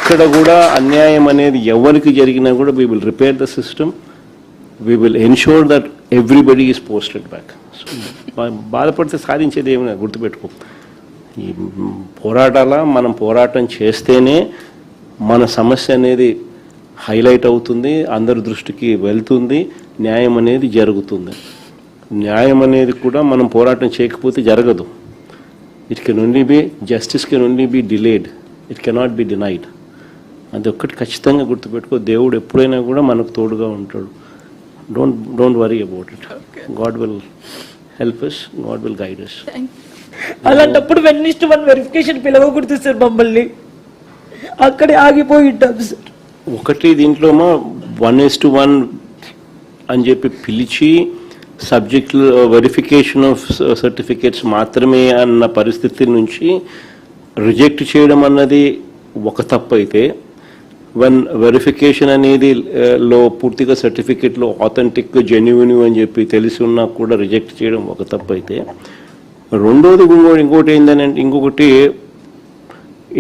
ఎక్కడ కూడా అన్యాయం అనేది ఎవరికి జరిగినా కూడా we will repair the system, we will ensure that everybody is posted back. బాధపడితే సాధించేది ఏమైనా గుర్తుపెట్టుకో. ఈ మనం పోరాటం చేస్తేనే మన సమస్య అనేది హైలైట్ అవుతుంది, అందరి దృష్టికి వెళ్తుంది, న్యాయం అనేది జరుగుతుంది. న్యాయం అనేది కూడా మనం పోరాటం చేయకపోతే జరగదు. It can only be justice can only be delayed, it cannot be denied. అది ఒక్కటి ఖచ్చితంగా గుర్తుపెట్టుకో. దేవుడు ఎప్పుడైనా కూడా మనకు తోడుగా ఉంటాడు. Don't worry about it. God will help us, God will guide us. అలాంటప్పుడు 1:1 వెరిఫికేషన్ పిలవకూడదు సార్, మమ్మల్ని అక్కడే ఆగిపోయి ఉంటాం సార్. ఒకటి దీంట్లో 1:1 అని చెప్పి పిలిచి సబ్జెక్ట్ వెరిఫికేషన్ ఆఫ్ సర్టిఫికేట్స్ మాత్రమే అన్న పరిస్థితి నుంచి రిజెక్ట్ చేయడం అన్నది ఒక తప్పు అయితే, వెరిఫికేషన్ అనేది లో పూర్తిగా సర్టిఫికేట్లో ఆథెంటిక్ జెన్యున్ అని చెప్పి తెలిసి ఉన్నా కూడా రిజెక్ట్ చేయడం ఒక తప్పు అయితే, రెండోది ఇంకోటి ఏంటంటే, ఇంకొకటి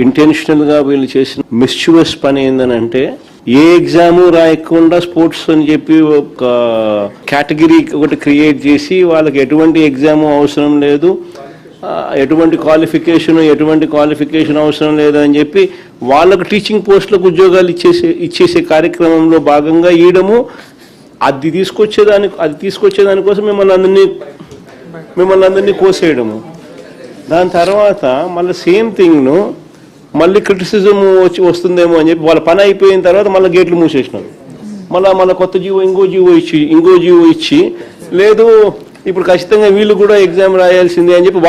ఇంటెన్షనల్గా వీళ్ళు చేసిన మిస్చ్యూవస్ పని ఏంటంటే, ఏ ఎగ్జాము రాయకుండా స్పోర్ట్స్ అని చెప్పి ఒక కేటగిరీ ఒకటి క్రియేట్ చేసి వాళ్ళకి ఎటువంటి ఎగ్జాము అవసరం లేదు, ఎటువంటి క్వాలిఫికేషన్ అవసరం లేదు అని చెప్పి వాళ్ళకు టీచింగ్ పోస్టులకు ఉద్యోగాలు ఇచ్చేసే కార్యక్రమంలో భాగంగా ఇయడము, అది తీసుకొచ్చేదానికోసం మిమ్మల్ని అందరినీ కోసేయడము. దాని తర్వాత మళ్ళీ సేమ్ థింగ్ను మళ్ళీ క్రిటిసిజం వస్తుందేమో అని చెప్పి వాళ్ళ పని అయిపోయిన తర్వాత మళ్ళీ గేట్లు మూసేసినారు. మళ్ళీ కొత్త ఇంకో జీవో ఇచ్చి లేదు ఇప్పుడు ఖచ్చితంగా వీళ్ళు కూడా ఎగ్జామ్ రాయాల్సిందే అని చెప్పి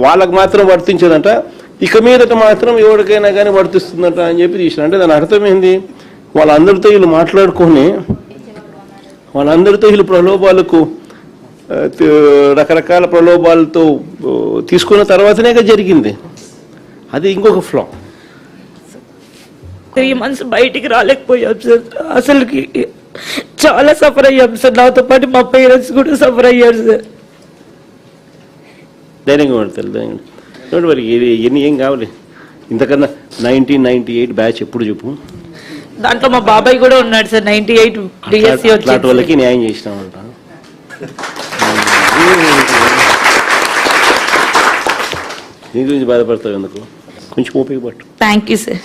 వాళ్ళకి మాత్రం వర్తించదంట, ఇక మీదట మాత్రం ఎవరికైనా కానీ వర్తిస్తుందట అని చెప్పి తీసిన. అంటే దాని అర్థం ఏంది? వాళ్ళందరితో వీళ్ళు మాట్లాడుకొని వీళ్ళు ప్రలోభాలకు రకరకాల ప్రలోభాలతో తీసుకున్న తర్వాతనే జరిగింది. అది ఇంకొక ఫ్లా. 3 months బయటికి రాలేకపోయాం సార్. అసలుకి చాలా సఫర్ అయ్యాం సార్. నాతో పాటు మా పేరెంట్స్ కూడా సఫర్ అయ్యారు సార్. ధైర్యంగా పడతారు. మరి ఎన్ని ఏం కావాలి ఇంతకన్నా. 1998 బ్యాచ్ ఎప్పుడు చెప్పు. దాంట్లో మా బాబాయ్ కూడా ఉన్నాడు సార్. 98 డిఎస్సి అట్లాంటి వాళ్ళకి న్యాయం చేసినామంట. నీ గురించి బాధపడతావు ఎందుకు? కొంచెం ఓపిక పట్టు. Thank you sir.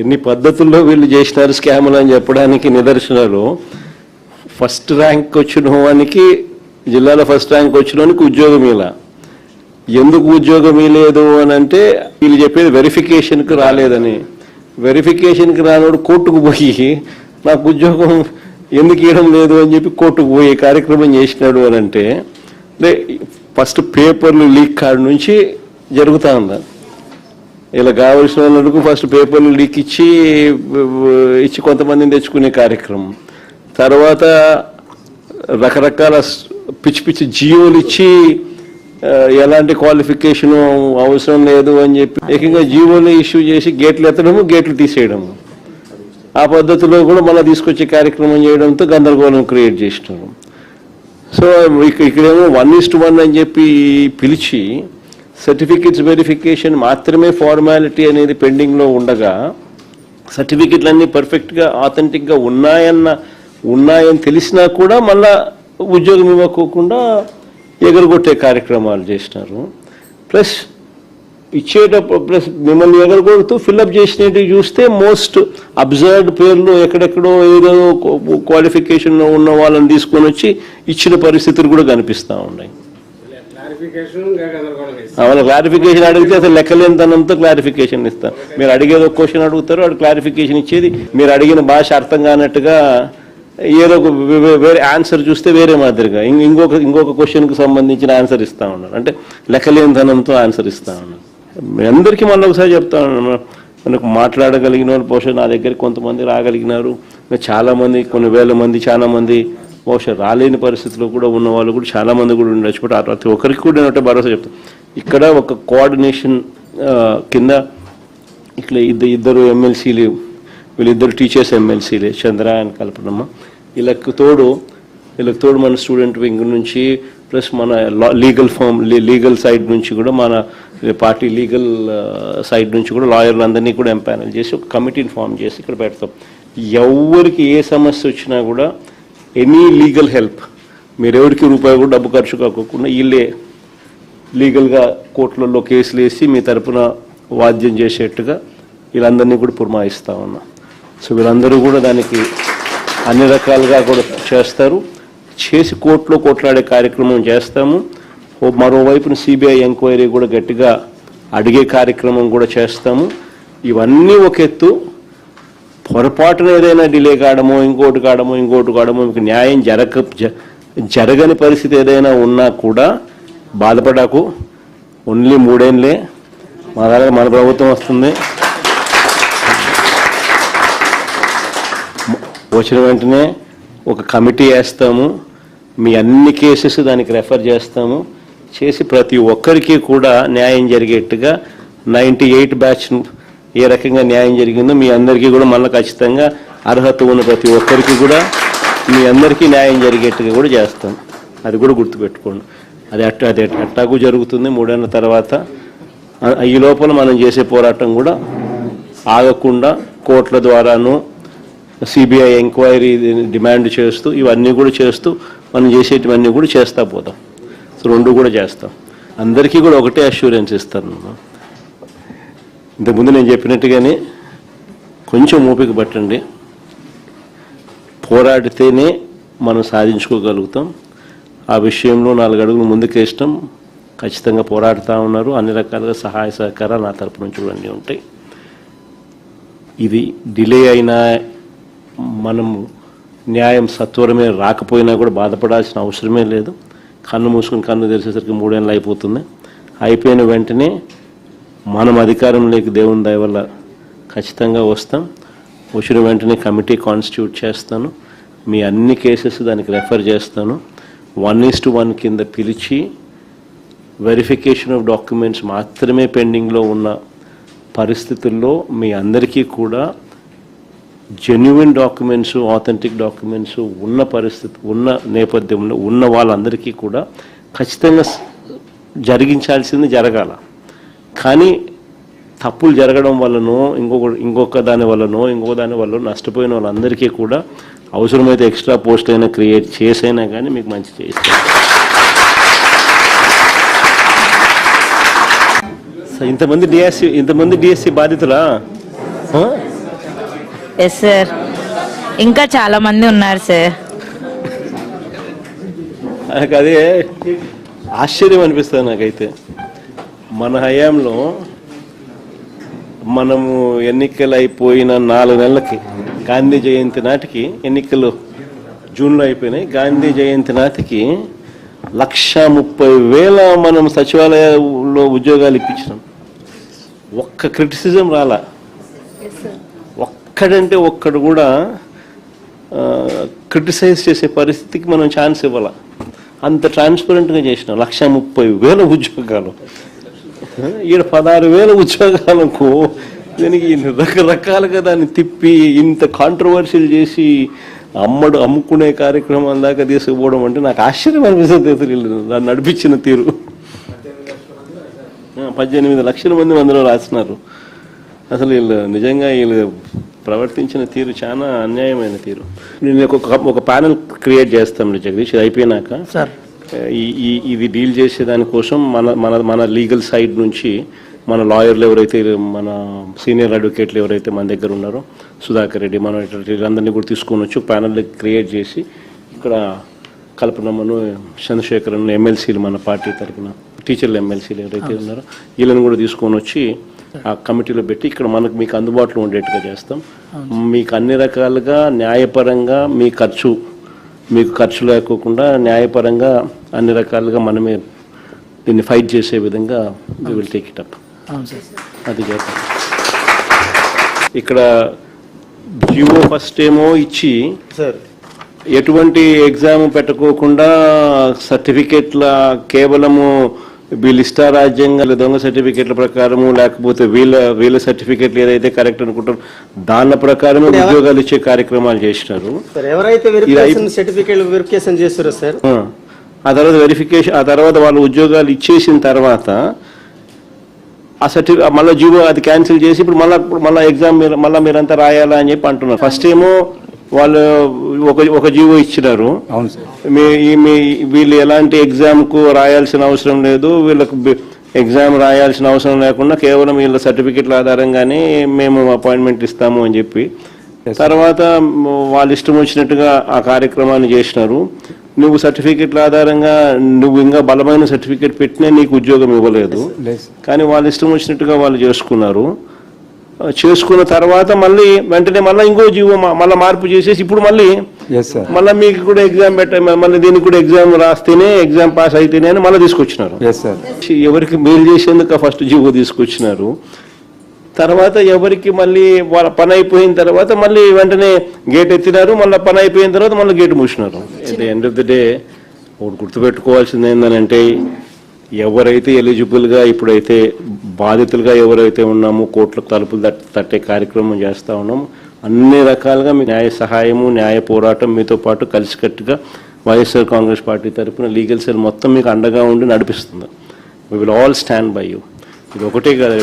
ఎన్ని పద్ధతుల్లో వీళ్ళు చేసినారు స్కాములు అని చెప్పడానికి నిదర్శనాలు. ఫస్ట్ ర్యాంక్ వచ్చిన వానికి, జిల్లాలో ఫస్ట్ ర్యాంక్ వచ్చిన వానికి ఉద్యోగం ఇలా. ఎందుకు ఉద్యోగం ఇవ్వలేదు అని అంటే వీళ్ళు చెప్పేది వెరిఫికేషన్కి రాలేదని. వెరిఫికేషన్కి రానోడు కోర్టుకు పోయి నాకు ఉద్యోగం ఎందుకు ఇవ్వడం లేదు అని చెప్పి కోర్టుకు పోయే కార్యక్రమం చేసినాడు అని అంటే, ఫస్ట్ పేపర్లు లీక్ కాడ నుంచి జరుగుతూ ఉందా. ఇలా కావలసిన వాళ్ళకు ఫస్ట్ పేపర్లు లీక్ ఇచ్చి కొంతమందిని తెచ్చుకునే కార్యక్రమం, తర్వాత రకరకాల పిచ్చి జియోలు ఇచ్చి ఎలాంటి క్వాలిఫికేషన్ అవసరం లేదు అని చెప్పి ఏకంగా జియోలు ఇష్యూ చేసి గేట్లు ఎత్తడము, గేట్లు తీసేయడము, ఆ పద్ధతిలో కూడా మళ్ళీ తీసుకొచ్చే కార్యక్రమం చేయడంతో గందరగోళం క్రియేట్ చేసినారు. సో ఇక్కడేమో 1:1 అని చెప్పి పిలిచి సర్టిఫికెట్స్ వెరిఫికేషన్ మాత్రమే ఫార్మాలిటీ అనేది పెండింగ్లో ఉండగా, సర్టిఫికెట్లు అన్నీ పర్ఫెక్ట్గా ఆథెంటిక్గా ఉన్నాయని తెలిసినా కూడా మళ్ళా ఉద్యోగం ఇవ్వకోకుండా ఎగరగొట్టే కార్యక్రమాలు చేసినారు. ప్లస్ మిమ్మల్ని ఎగరగొడుతూ ఫిల్అప్ చేసినట్టు చూస్తే మోస్ట్ అబ్జర్వ్డ్ పేర్లు ఎక్కడెక్కడో ఏదో క్వాలిఫికేషన్లో ఉన్న వాళ్ళని తీసుకొని వచ్చి ఇచ్చిన పరిస్థితులు కూడా కనిపిస్తూ ఉన్నాయి. వాళ్ళ క్లారిఫికేషన్ అడిగితే అసలు లెక్కలేనితనంతో క్లారిఫికేషన్ ఇస్తారు. మీరు అడిగేది ఒక క్వశ్చన్ అడుగుతారు, వాడు క్లారిఫికేషన్ ఇచ్చేది మీరు అడిగిన భాష అర్థం కానట్టుగా ఏదో వేరే ఆన్సర్ చూస్తే వేరే మాదిరిగా ఇంకొక క్వశ్చన్కి సంబంధించిన ఆన్సర్ ఇస్తూ ఉన్నారు. అంటే లెక్కలేనితనంతో ఆన్సర్ ఇస్తూ ఉన్నారు. మీ అందరికీ మళ్ళీ ఒకసారి చెప్తా ఉన్నాను, మనకు మాట్లాడగలిగిన వాళ్ళు బహుశా నా దగ్గరికి కొంతమంది రాగలిగినారు, చాలామంది కొన్ని వేల మంది చాలా మంది బహుశా రాలేని పరిస్థితిలో కూడా ఉన్న వాళ్ళు కూడా చాలామంది కూడా ఉండొచ్చు. బట్ ప్రతి ఒక్కరికి కూడా నేను భరోసా చెప్తాను. ఇక్కడ ఒక కోఆర్డినేషన్ కింద ఇక్కడ ఇద్దరు ఎమ్మెల్సీలు, వీళ్ళిద్దరు టీచర్స్ ఎమ్మెల్సీలే, చంద్ర అండ్ కల్పనమ్మ. వీళ్ళకి తోడు మన స్టూడెంట్ వింగ్ నుంచి ప్లస్ మన లీగల్ సైడ్ నుంచి కూడా మన పార్టీ లీగల్ సైడ్ నుంచి కూడా లాయర్లు అందరినీ కూడా ఎంపానల్ చేసి ఒక కమిటీని ఫామ్ చేసి ఇక్కడ పెడతాం. ఎవరికి ఏ సమస్య వచ్చినా కూడా ఎనీ లీగల్ హెల్ప్, మీరు ఎవరికి రూపాయి కూడా డబ్బు ఖర్చు కాకుండా వీళ్ళే లీగల్గా కోర్టులలో కేసులు వేసి మీ తరపున వాద్యం చేసేట్టుగా వీళ్ళందరినీ కూడా పురమాయిస్తా ఉన్నా. సో వీళ్ళందరూ కూడా దానికి అన్ని రకాలుగా కూడా చేస్తారు. చేసి కోర్టులో కొట్లాడే కార్యక్రమం చేస్తాము. మరోవైపున సిబిఐ ఎంక్వైరీ కూడా గట్టిగా అడిగే కార్యక్రమం కూడా చేస్తాము. ఇవన్నీ ఒక ఎత్తు. పొరపాటున ఏదైనా డిలే కావడమో ఇంకోటి కావడమో మీకు న్యాయం జరగని పరిస్థితి ఏదైనా ఉన్నా కూడా బాధపడకు. ఓన్లీ 3 ఏళ్ళే మన ప్రభుత్వం వస్తుంది. వచ్చిన వెంటనే ఒక కమిటీ వేస్తాము. మీ అన్ని కేసెస్ దానికి రెఫర్ చేస్తాము. చేసి ప్రతి ఒక్కరికి కూడా న్యాయం జరిగేట్టుగా 98 బ్యాచ్ ఏ రకంగా న్యాయం జరిగిందో మీ అందరికీ కూడా మళ్ళీ ఖచ్చితంగా అర్హత ఉన్న ప్రతి ఒక్కరికి కూడా మీ అందరికీ న్యాయం జరిగేట్టుగా కూడా చేస్తాం. అది కూడా గుర్తుపెట్టుకోండి. అది అట్టాకు జరుగుతుంది 3 ఏళ్ళ తర్వాత. ఈ లోపల మనం చేసే పోరాటం కూడా ఆగకుండా కోర్టుల ద్వారాను సిబిఐ ఎంక్వైరీ డిమాండ్ చేస్తూ ఇవన్నీ కూడా చేస్తూ మనం చేసేటివన్నీ కూడా చేస్తా పోతాం. సో 2 కూడా చేస్తాం. అందరికీ కూడా ఒకటే అష్యూరెన్స్ ఇస్తాను. ఇంతకుముందు నేను చెప్పినట్టుగానే కొంచెం ఓపిక పట్టండి. పోరాడితేనే మనం సాధించుకోగలుగుతాం. ఆ విషయంలో 4 అడుగులు ముందుకేస్తాం. ఖచ్చితంగా పోరాడుతూ ఉన్నారు. అన్ని రకాలుగా సహాయ సహకారాలు నా తరపు నుంచి కూడా అన్నీ ఉంటాయి. ఇది డిలే అయినా మనము న్యాయం సత్వరమే రాకపోయినా కూడా బాధపడాల్సిన అవసరమే లేదు. కన్ను మూసుకుని కన్ను తెరిచేసరికి 3 ఏళ్ళు అయిపోతుంది. అయిపోయిన వెంటనే మనం అధికారంలోకి దేవుని దయ వల్ల ఖచ్చితంగా వస్తాం. వచ్చిన వెంటనే కమిటీ కాన్స్టిట్యూట్ చేస్తాను. మీ అన్ని కేసెస్ దానికి రెఫర్ చేస్తాను. 1:1 కింద పిలిచి వెరిఫికేషన్ ఆఫ్ డాక్యుమెంట్స్ మాత్రమే పెండింగ్లో ఉన్న పరిస్థితుల్లో మీ అందరికీ కూడా జెన్యున్ డాక్యుమెంట్స్, ఆథెంటిక్ డాక్యుమెంట్స్ ఉన్న పరిస్థితి ఉన్న నేపథ్యంలో ఉన్న వాళ్ళందరికీ కూడా ఖచ్చితంగా జరిగించాల్సింది జరగాల. కానీ తప్పులు జరగడం వల్లనో ఇంకొక దాని వల్లనో నష్టపోయిన వాళ్ళందరికీ కూడా అవసరమైతే ఎక్స్ట్రా పోస్ట్ అయినా క్రియేట్ చేసైనా కానీ మీకు మంచి చేస్తాను. ఇంతమంది డిఎస్సి బాధితులా? ఎస్ సార్, ఇంకా చాలా మంది ఉన్నారు సార్. నాకు అదే ఆశ్చర్యం అనిపిస్తుంది నాకైతే. మన హయాంలో మనము ఎన్నికలు అయిపోయిన 4 నెలలకి గాంధీ జయంతి నాటికి, ఎన్నికలు జూన్లో అయిపోయినాయి, గాంధీ జయంతి నాటికి 1,30,000 మనం సచివాలయంలో ఉద్యోగాలు ఇప్పించినాం. ఒక్క క్రిటిసిజం రాలా. ఒక్కడంటే ఒక్కడు కూడా క్రిటిసైజ్ చేసే పరిస్థితికి మనం ఛాన్స్ ఇవ్వాల. అంత ట్రాన్స్పరెంట్గా చేసినాం. 1,30,000 ఉద్యోగాలు, ఈడ 16,000 ఉద్యోగాలకు దీనికి రకరకాలుగా దాన్ని తిప్పి ఇంత కాంట్రవర్షియల్ చేసి అమ్ముకునే కార్యక్రమం దాకా తీసుకుపోవడం అంటే నాకు ఆశ్చర్యం అనిపిస్తుంది. దాన్ని నడిపించిన తీరు. 18 లక్షల మంది అందులో రాసినారు. అసలు నిజంగా వీళ్ళు ప్రవర్తించిన తీరు చాలా అన్యాయమైన తీరు. నేను ఒక ప్యానెల్ క్రియేట్ చేస్తాను జగదీష్, ఇది అయిపోయినాక సార్. ఇది డీల్ చేసే దానికోసం మన లీగల్ సైడ్ నుంచి మన లాయర్లు ఎవరైతే, మన సీనియర్ అడ్వకేట్లు ఎవరైతే మన దగ్గర ఉన్నారో, సుధాకర్ రెడ్డి, మన వీళ్ళందరినీ కూడా తీసుకొని వచ్చి ప్యానెల్ క్రియేట్ చేసి ఇక్కడ కల్పనమ్మను, చంద్రశేఖరన్, ఎమ్మెల్సీలు మన పార్టీ తరఫున టీచర్లు ఎమ్మెల్సీలు ఎవరైతే ఉన్నారో వీళ్ళని కూడా తీసుకొని వచ్చి ఆ కమిటీలో పెట్టి ఇక్కడ మీకు అందుబాటులో ఉండేట్టుగా చేస్తాం. మీకు అన్ని రకాలుగా న్యాయపరంగా మీకు ఖర్చు లేకోకుండా న్యాయపరంగా అన్ని రకాలుగా మనమే దీన్ని ఫైట్ చేసే విధంగా we will take it up. అది చేద్దాం. ఇక్కడ జియో ఫస్ట్ ఏమో ఇచ్చి ఎటువంటి ఎగ్జామ్ పెట్టుకోకుండా సర్టిఫికెట్ల కేవలము వీళ్ళ ఇష్టారాజ్యంగా దొంగ సర్టిఫికెట్ల ప్రకారము, లేకపోతే వీళ్ళ సర్టిఫికెట్లు ఏదైతే కరెక్ట్ అనుకుంటారో దాని ప్రకారమే ఉద్యోగాలు ఇచ్చే కార్యక్రమాలు చేసినారు. ఆ తర్వాత వెరిఫికేషన్, ఆ తర్వాత వాళ్ళు ఉద్యోగాలు ఇచ్చేసిన తర్వాత మళ్ళీ జీవో అది క్యాన్సిల్ చేసి ఇప్పుడు మళ్ళీ ఎగ్జామ్ మళ్ళీ మీరంతా రాయాలా అని చెప్పి అంటున్నారు. ఫస్ట్ ఏమో వాళ్ళు ఒక జీవో ఇచ్చినారు. అవును సార్. వీళ్ళు ఎలాంటి ఎగ్జామ్కు రాయాల్సిన అవసరం లేదు, వీళ్ళకు ఎగ్జామ్ రాయాల్సిన అవసరం లేకుండా కేవలం వీళ్ళ సర్టిఫికెట్ల ఆధారంగానే మేము అపాయింట్మెంట్ ఇస్తాము అని చెప్పి తర్వాత వాళ్ళ ఇష్టం వచ్చినట్టుగా ఆ కార్యక్రమాన్ని చేసినారు. నువ్వు సర్టిఫికెట్ల ఆధారంగా నువ్వు ఇంకా బలమైన సర్టిఫికెట్ పెట్టినా నీకు ఉద్యోగం ఇవ్వలేదు. కానీ వాళ్ళ ఇష్టం వచ్చినట్టుగా వాళ్ళు చేసుకున్న తర్వాత మళ్ళీ వెంటనే మళ్ళీ ఇంకో జీవో మళ్ళీ మార్పు చేసేసి ఇప్పుడు మళ్ళీ మీకు కూడా ఎగ్జామ్ మళ్ళీ దీనికి కూడా ఎగ్జామ్ రాస్తేనే ఎగ్జామ్ పాస్ అయితేనే అని మళ్ళీ తీసుకొచ్చినారు. ఎవరికి మెయిల్ చేసేందుకు ఫస్ట్ జీవో తీసుకొచ్చినారు. తర్వాత ఎవరికి మళ్ళీ వాళ్ళ పని అయిపోయిన తర్వాత మళ్ళీ వెంటనే గేట్ ఎత్తినారు. మళ్ళీ పని అయిపోయిన తర్వాత మళ్ళీ గేట్ మూసినారు. At the end of the day ఒకటి గుర్తుపెట్టుకోవాల్సింది ఏంటంటే ఎవరైతే ఎలిజిబుల్గా ఇప్పుడైతే బాధితులుగా ఎవరైతే ఉన్నామో కోర్టులకు తలుపులు తట్టే కార్యక్రమం చేస్తూ ఉన్నాము. అన్ని రకాలుగా మీ న్యాయ సహాయము న్యాయ పోరాటం మీతో పాటు కలిసికట్టుగా వైఎస్ఆర్ కాంగ్రెస్ పార్టీ తరఫున లీగల్ సెల్ మొత్తం మీకు అండగా ఉండి నడిపిస్తుంది. We will all stand by you. ఇది ఒకటే కాదు,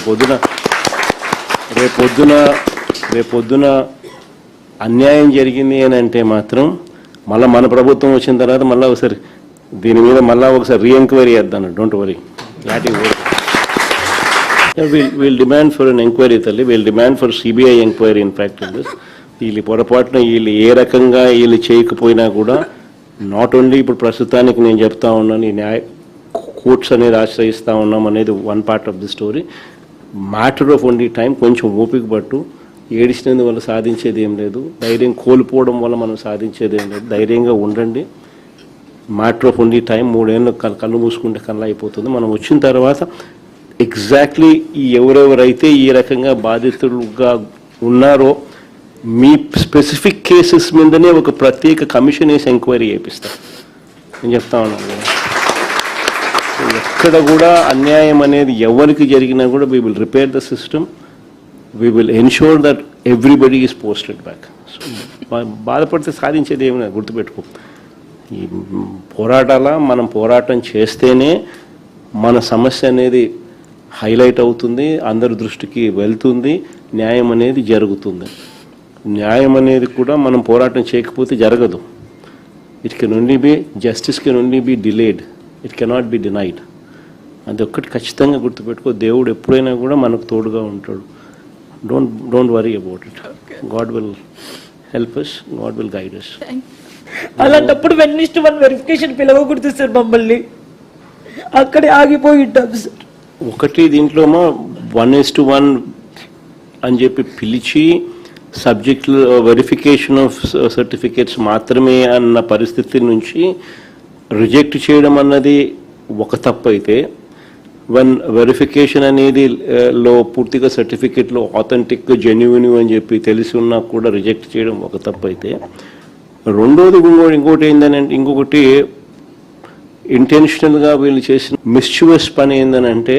రేపొద్దున అన్యాయం జరిగింది అని అంటే మాత్రం మళ్ళీ మన ప్రభుత్వం వచ్చిన తర్వాత మళ్ళీ ఒకసారి దీని మీద మళ్ళీ ఒకసారి రీఎంక్వైరీ చేద్దాం. Don't worry. We'll demand for an enquiry తల్లి. We'll demand for CBI enquiry in fact in this. వీళ్ళు పొరపాటున వీళ్ళు ఏ రకంగా వీళ్ళు చేయకపోయినా కూడా నాట్ ఓన్లీ ఇప్పుడు ప్రస్తుతానికి నేను చెప్తా ఉన్నాను ఈ న్యాయ కోర్ట్స్ అనేది ఆశ్రయిస్తూ ఉన్నాం అనేది one part of the story. Matter of only time. కొంచెం ఓపిక పట్టు. ఏడిచినందు వల్ల సాధించేది ఏం లేదు, ధైర్యం కోల్పోవడం వల్ల మనం సాధించేది ఏం లేదు. ధైర్యంగా ఉండండి. Matter of only time. 3 ఏళ్ళు కళ్ళు మూసుకుంటే కళ్ళు అయిపోతుంది. మనం వచ్చిన తర్వాత ఎగ్జాక్ట్లీ ఎవరెవరైతే ఈ రకంగా బాధితులుగా ఉన్నారో మీ స్పెసిఫిక్ కేసెస్ మీదనే ఒక ప్రత్యేక కమిషన్ వేసి ఎంక్వైరీ చేపిస్తారు. నేను చెప్తా ఉన్నాను. ఎక్కడ కూడా అన్యాయం అనేది ఎవరికి జరిగినా కూడా we will repair the system. We will ensure that everybody is posted back. So బాధపడితే సాధించేది ఏమైనా గుర్తుపెట్టుకో. ఈ మనం పోరాటం చేస్తేనే మన సమస్య అనేది హైలైట్ అవుతుంది, అందరి దృష్టికి వెళ్తుంది, న్యాయం అనేది జరుగుతుంది. న్యాయం అనేది కూడా మనం పోరాటం చేయకపోతే జరగదు. It can only be justice can only be delayed, it cannot be denied. అది ఒక్కటి ఖచ్చితంగా గుర్తుపెట్టుకో. దేవుడు ఎప్పుడైనా కూడా మనకు తోడుగా ఉంటాడు. Don't worry about it. God will help us, God will guide us. అలాంటప్పుడు 1:1 వెరిఫికేషన్ పిలవకూడదు సార్. మమ్మల్ని అక్కడే ఆగిపోయి ఉంటాం సార్. ఒకటి దీంట్లోమో 1:1 అని చెప్పి పిలిచి సబ్జెక్ట్ వెరిఫికేషన్ ఆఫ్ సర్టిఫికేట్స్ మాత్రమే అన్న పరిస్థితి నుంచి రిజెక్ట్ చేయడం అన్నది ఒక తప్పు అయితే, వెరిఫికేషన్ అనేది లో పూర్తిగా సర్టిఫికేట్లో ఆథెంటిక్ జెన్యున్ అని చెప్పి తెలిసి ఉన్నా కూడా రిజెక్ట్ చేయడం ఒక తప్పు అయితే, రెండోది ఇంకోటి ఏంటంటే ఇంకొకటి ఇంటెన్షనల్గా వీళ్ళు చేసిన మిస్చివస్ పని ఏంటంటే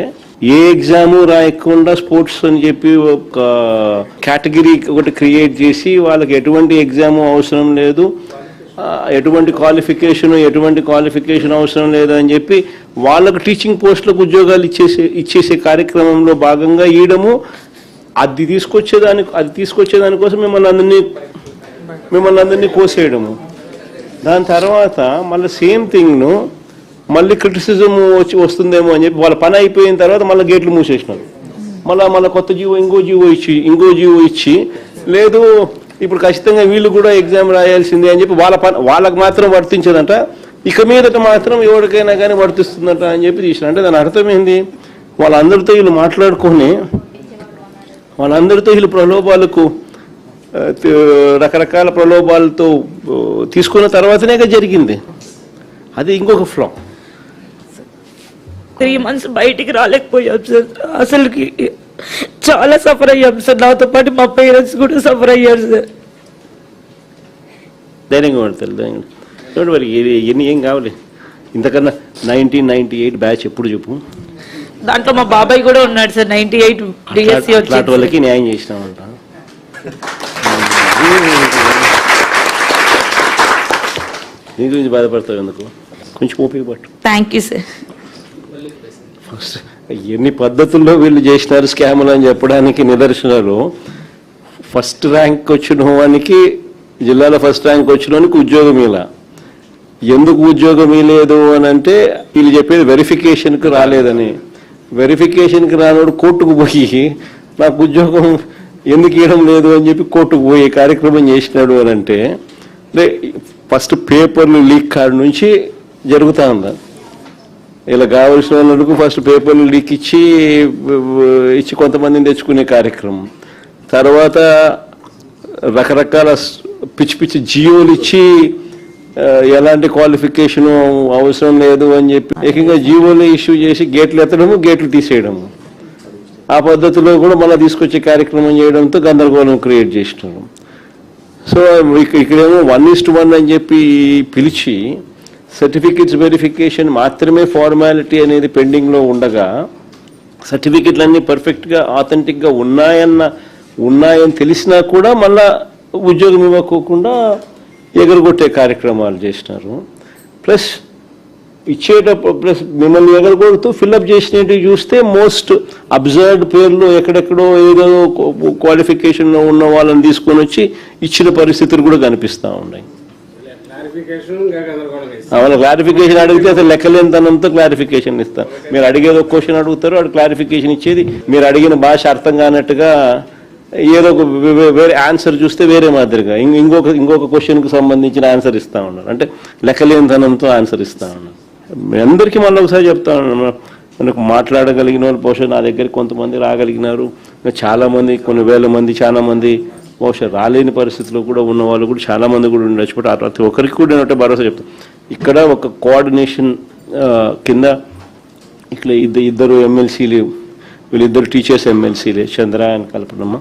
ఏ ఎగ్జాము రాయకుండా స్పోర్ట్స్ అని చెప్పి ఒక కేటగిరీ ఒకటి క్రియేట్ చేసి వాళ్ళకి ఎటువంటి ఎగ్జాము అవసరం లేదు, ఎటువంటి క్వాలిఫికేషన్ అవసరం లేదు అని చెప్పి వాళ్ళకు టీచింగ్ పోస్టులకు ఉద్యోగాలు ఇచ్చేసే కార్యక్రమంలో భాగంగా ఇయడము, అది తీసుకొచ్చేదానికోసం మిమ్మల్ని అందరినీ కోసేయడము. దాని తర్వాత మళ్ళీ సేమ్ థింగ్ను మళ్ళీ క్రిటిసిజం వస్తుందేమో అని చెప్పి వాళ్ళ పని అయిపోయిన తర్వాత మళ్ళీ గేట్లు మూసేసినారు. మళ్ళీ కొత్త ఇంకో జీవో ఇచ్చి లేదు ఇప్పుడు ఖచ్చితంగా వీళ్ళు కూడా ఎగ్జామ్ రాయాల్సిందే అని చెప్పి వాళ్ళకు మాత్రం వర్తించదంట, ఇక మీదట మాత్రం ఎవరికైనా కానీ వర్తిస్తుందంట అని చెప్పి తీసిన. అంటే దాని అర్థం ఏంది? వాళ్ళందరితో వీళ్ళు మాట్లాడుకొని వీళ్ళు ప్రలోభాలకు రకరకాల ప్రలోభాలతో తీసుకున్న తర్వాతనే జరిగింది. అది ఇంకొక ఫ్లా. 3 months బయటికి రాలేకపోయాం సార్. అసలుకి చాలా సఫర్ అయ్యాం సార్. నాతో పాటు మా పేరెంట్స్ కూడా సఫర్ అయ్యారు సార్. ధైర్యంగా పడతారు. మరి ఏం కావాలి ఇంతకన్నా? 1998 బ్యాచ్ ఎప్పుడు చెప్పు. దాంట్లో మా బాబాయ్ కూడా ఉన్నాడు సార్. 98 డిఎస్సి వచ్చి వాళ్ళకి న్యాయం చేసినామంట. దీని గురించి బాధపడతావు ఎందుకు? కొంచెం ఓపిక పట్టు. Thank you sir. ఫస్ట్ ఎన్ని పద్ధతుల్లో వీళ్ళు చేసినారు స్కాములు అని చెప్పడానికి నిదర్శనాలు ఫస్ట్ ర్యాంక్ వచ్చిన వానికి జిల్లాలో ఫస్ట్ ర్యాంక్ వచ్చిన వానికి ఉద్యోగం ఇలా. ఎందుకు ఉద్యోగం ఇవ్వలేదు అని అంటే వీళ్ళు చెప్పేది వెరిఫికేషన్కి రాలేదని. వెరిఫికేషన్కి రానోడు కోర్టుకు పోయి నాకు ఉద్యోగం ఎందుకు ఇవ్వడం లేదు అని చెప్పి కోర్టుకు పోయి కార్యక్రమం చేసినాడు అని అంటే ఫస్ట్ పేపర్లు లీక్ కాడ నుంచి జరుగుతూ ఉంది. ఇలా కావాల్సిన వాళ్ళకు ఫస్ట్ పేపర్లు లీక్ ఇచ్చి కొంతమందిని తెచ్చుకునే కార్యక్రమం, తర్వాత రకరకాల పిచ్చి పిచ్చి జియోలు ఇచ్చి ఎలాంటి క్వాలిఫికేషను అవసరం లేదు అని చెప్పి ఏకంగా జీవోలు ఇష్యూ చేసి గేట్లు ఎత్తడము గేట్లు తీసేయడము, ఆ పద్ధతిలో కూడా మళ్ళీ తీసుకొచ్చే కార్యక్రమం చేయడంతో గందరగోళం క్రియేట్ చేసినారు. సో ఇక్కడేమో 1:1 అని చెప్పి పిలిచి సర్టిఫికెట్స్ వెరిఫికేషన్ మాత్రమే ఫార్మాలిటీ అనేది పెండింగ్లో ఉండగా సర్టిఫికెట్లన్నీ పర్ఫెక్ట్గా ఆథెంటిక్గా ఉన్నాయని తెలిసినా కూడా మళ్ళా ఉద్యోగం ఇవ్వకోకుండా ఎగరగొట్టే కార్యక్రమాలు చేసినారు. ప్లస్ ప్లస్ మిమ్మల్ని ఎగరగొడుతూ ఫిల్అప్ చేసినట్టు చూస్తే మోస్ట్ అబ్జర్వ్డ్ పేర్లు ఎక్కడెక్కడో ఏదో క్వాలిఫికేషన్లో ఉన్న వాళ్ళని తీసుకొని వచ్చి ఇచ్చిన పరిస్థితులు కూడా కనిపిస్తూ ఉన్నాయి. అవును, క్లారిఫికేషన్ అడిగితే అసలు లెక్కలేనితనంతో క్లారిఫికేషన్ ఇస్తారు. మీరు అడిగేది ఒక క్వశ్చన్ అడుగుతారు, వాడు క్లారిఫికేషన్ ఇచ్చేది మీరు అడిగిన భాష అర్థం కానట్టుగా ఏదో ఒక వేరే ఆన్సర్ చూస్తే వేరే మాదిరిగా ఇంకొక క్వశ్చన్కి సంబంధించిన ఆన్సర్ ఇస్తూ ఉన్నారు. అంటే లెక్కలేనితనంతో ఆన్సర్ ఇస్తూ ఉన్నారు. మీ అందరికీ మళ్ళీ ఒకసారి చెప్తా ఉన్నాను, మనకు మాట్లాడగలిగిన వాళ్ళు బహుశా నా దగ్గరికి కొంతమంది రాగలిగినారు, చాలామంది కొన్ని వేల మంది చాలామంది బహుశా రాలేని పరిస్థితిలో కూడా ఉన్న వాళ్ళు కూడా చాలామంది కూడా ఉండొచ్చు. బట్ ప్రతి ఒక్కరికి కూడా నేను భరోసా చెప్తాను. ఇక్కడ ఒక కోఆర్డినేషన్ కింద ఇక్కడ ఇద్దరు ఎమ్మెల్సీలు, వీళ్ళిద్దరు టీచర్స్ ఎమ్మెల్సీలే, చంద్ర అండ్ కల్పనమ్మ.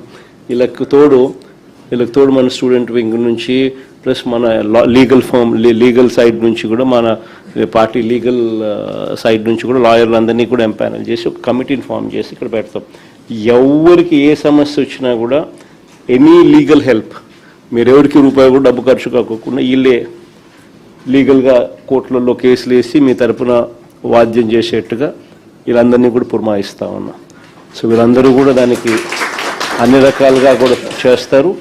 వీళ్ళకి తోడు మన స్టూడెంట్ వింగ్ నుంచి ప్లస్ మన లీగల్ సైడ్ నుంచి కూడా మన పార్టీ లీగల్ సైడ్ నుంచి కూడా లాయర్లందరినీ కూడా ఎంపానల్ చేసి ఒక కమిటీని ఫామ్ చేసి ఇక్కడ పెడతాం. ఎవరికి ఏ సమస్య వచ్చినా కూడా ఎనీ లీగల్ హెల్ప్, మీరు ఎవరికి రూపాయి కూడా డబ్బు ఖర్చు కాకుండా వీళ్ళే లీగల్గా కోర్టులలో కేసులు వేసి మీ తరపున వాద్యం చేసేట్టుగా వీళ్ళందరినీ కూడా పురమాయిస్తూ ఉన్నాం. సో వీళ్ళందరూ కూడా దానికి అన్ని రకాలుగా కూడా చేస్తారు,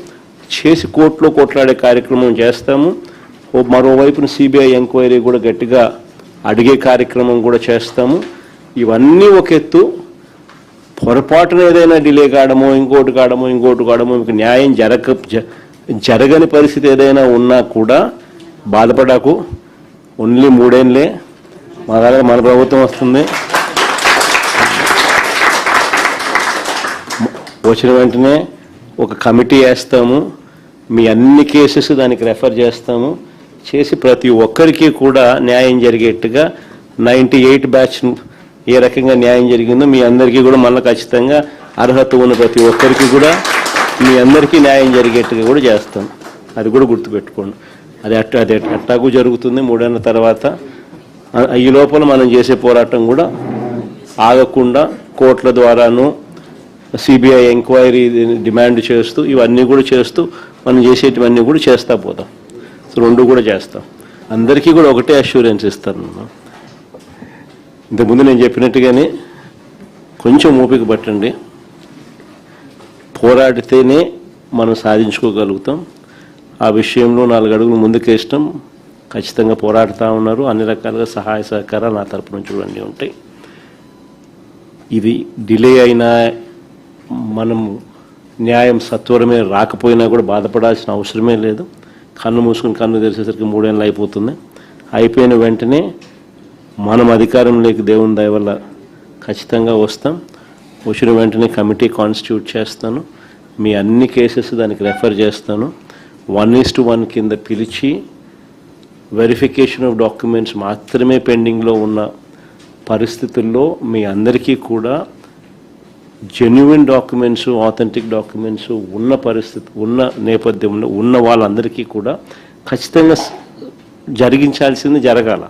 చేసి కోర్టులో కొట్లాడే కార్యక్రమం చేస్తాము. మరోవైపున సిబిఐ ఎంక్వైరీ కూడా గట్టిగా అడిగే కార్యక్రమం కూడా చేస్తాము. ఇవన్నీ ఒక ఎత్తు, పొరపాటున ఏదైనా డిలే కావడమో ఇంకోటి కావడమో మీకు న్యాయం జరగని పరిస్థితి ఏదైనా ఉన్నా కూడా బాధపడకు. ఓన్లీ 3 ఏళ్ళే మన ప్రభుత్వం వస్తుంది. వచ్చిన వెంటనే ఒక కమిటీ వేస్తాము, మీ అన్ని కేసెస్ దానికి రెఫర్ చేస్తాము, చేసి ప్రతి ఒక్కరికి కూడా న్యాయం జరిగేట్టుగా 98 బ్యాచ్ ఏ రకంగా న్యాయం జరిగిందో మీ అందరికీ కూడా మళ్ళీ ఖచ్చితంగా అర్హత ఉన్న ప్రతి ఒక్కరికి కూడా మీ అందరికీ న్యాయం జరిగేట్టుగా కూడా చేస్తాం. అది కూడా గుర్తుపెట్టుకోండి. అది అట్టాగు జరుగుతుంది 3 ఏళ్ళ తర్వాత. ఈ లోపల మనం చేసే పోరాటం కూడా ఆగకుండా కోర్టుల ద్వారాను సిబిఐ ఎంక్వైరీ డిమాండ్ చేస్తూ ఇవన్నీ కూడా చేస్తూ మనం చేసేటివన్నీ కూడా చేస్తూ పోతాం. సో 2 కూడా చేస్తాం. అందరికీ కూడా ఒకటే అష్యూరెన్స్ ఇస్తాను. ఇంతకుముందు నేను చెప్పినట్టుగానే కొంచెం ఓపిక పట్టండి, పోరాడితేనే మనం సాధించుకోగలుగుతాం. ఆ విషయంలో 4 అడుగులు ముందుకేస్తాం. ఖచ్చితంగా పోరాడుతూ ఉన్నారు. అన్ని రకాలుగా సహాయ సహకారాలు నా తరపు నుంచి కూడా అన్నీ ఉంటాయి. ఇది డిలే అయినా మనం న్యాయం సత్వరమే రాకపోయినా కూడా బాధపడాల్సిన అవసరమే లేదు. కన్ను మూసుకుని కన్ను తెరిచేసరికి 3 ఏళ్ళు అయిపోతుంది. అయిపోయిన వెంటనే మనం అధికారంలోకి దేవుని దయ వల్ల ఖచ్చితంగా వస్తాం. వచ్చిన వెంటనే కమిటీ కాన్స్టిట్యూట్ చేస్తాను, మీ అన్ని కేసెస్ దానికి రెఫర్ చేస్తాను. 1:1 కింద పిలిచి వెరిఫికేషన్ ఆఫ్ డాక్యుమెంట్స్ మాత్రమే పెండింగ్లో ఉన్న పరిస్థితుల్లో మీ అందరికీ కూడా జెన్యున్ డాక్యుమెంట్స్, ఆథెంటిక్ డాక్యుమెంట్స్ ఉన్న పరిస్థితి ఉన్న నేపథ్యంలో ఉన్న వాళ్ళందరికీ కూడా ఖచ్చితంగా జరిగించాల్సింది జరగాల.